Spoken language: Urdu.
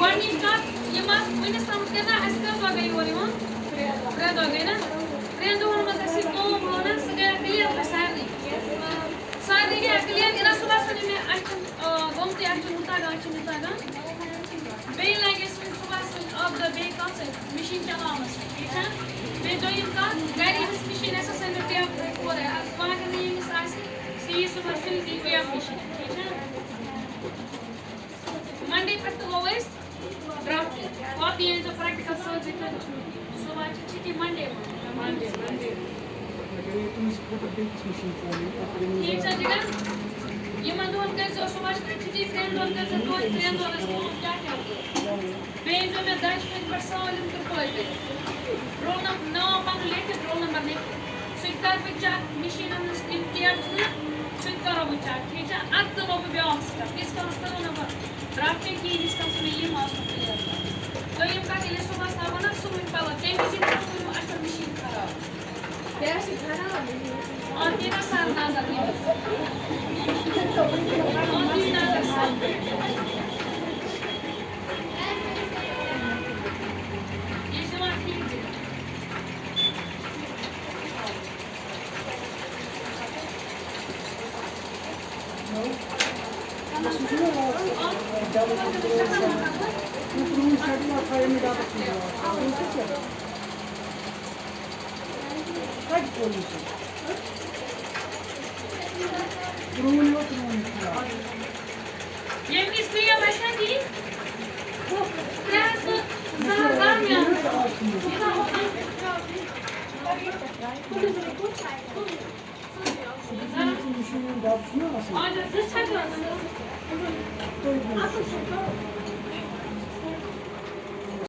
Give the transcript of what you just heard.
گۄڈنِچ کَتھ یِم آسہٕ وٕنِس تامَتھ کٔرۍ نا اَسہِ کٔژ دۄہ گٔے یور یِوان 3 دۄہ گٔے نا 3 دۄہَن منٛز اَسہِ یہِ کٲم ہٲو نا سُہ گٔے کٕلیَر سارنٕے سارنٕے گٔے کٕلیَر اِرا صُبحس وَنے مےٚ اَسہِ چھُنہٕ گوٚمتُے اَسہِ چھُنہٕ ہُہ تَگان اَسہِ چھُنہٕ یہِ تَگان بیٚیہِ لَگہِ اَسہِ وۄنۍ صُبحس اَکھ دۄہ بیٚیہِ کَتھ سۭتۍ مِشیٖن چلاونَس سۭتۍ ٹھیٖک چھا بیٚیہِ دوٚیِم کَتھ گَرِ ییٚمِس مِشیٖن آسہِ آسان ٹیپ اورَے وۄنۍ اگر نہٕ ییٚمِس آسہِ سُہ یی صُبحس سُلہِ دی ٹیپ مِشیٖن ٹھیٖک چھا منڈے پٮ۪ٹھ تُلو أسۍ ڈرٛافٹِنٛگ کاپی أنۍزیو پرٛٮ۪کٹِکَل سۭتۍ صُبحس چھِ چھُٹی منڈے ٹھیٖک چھا جِگر یِمن دۄہن کٔرۍزیو صُبحس چھُٹی 3 دۄہن کٔرۍزیو توتہِ 3 دۄہن ٲس کٲم کیٛاہ کیٛاہ بیٚیہِ أنۍزیو مےٚ دَجہِ کھٔتۍ پٮ۪ٹھ سٲلِم تُرپٲرۍ کٔرِتھ رول ناو پَنُن لیکھِتھ رول نمبر لیکھِتھ سُہ تہِ کَرٕ بہٕ چَک مِشیٖنَن ہٕنٛز یِم ٹیپ چھِنہ سُہ تہِ کَرو بہٕ چَک ٹھیٖک چھا اَدٕ تُلو بہٕ بیٛاکھ سِٹٮ۪پ تیٖتِس کالَس کَرو نہٕ بہٕ ڈرٛافٹِنٛگ کِہیٖنۍ ییٖتِس کالَس مےٚ یِم آسنو کٕلیَر دوٚیِم کَتھ ییٚلہِ أسۍ صُبحس لاگو نا سُوٕنۍ پَلو تَمہِ وِزِ اَسہِ چھِ مِشیٖن خراب تی نا سر نظر تی نظر سر یہ چھِ دِوان ٹھیٖک ییٚمہِ وِزِ ٹیپ آسہِ نا تی 3 ہَتھ تہٕ 2 ہَتھ درمیان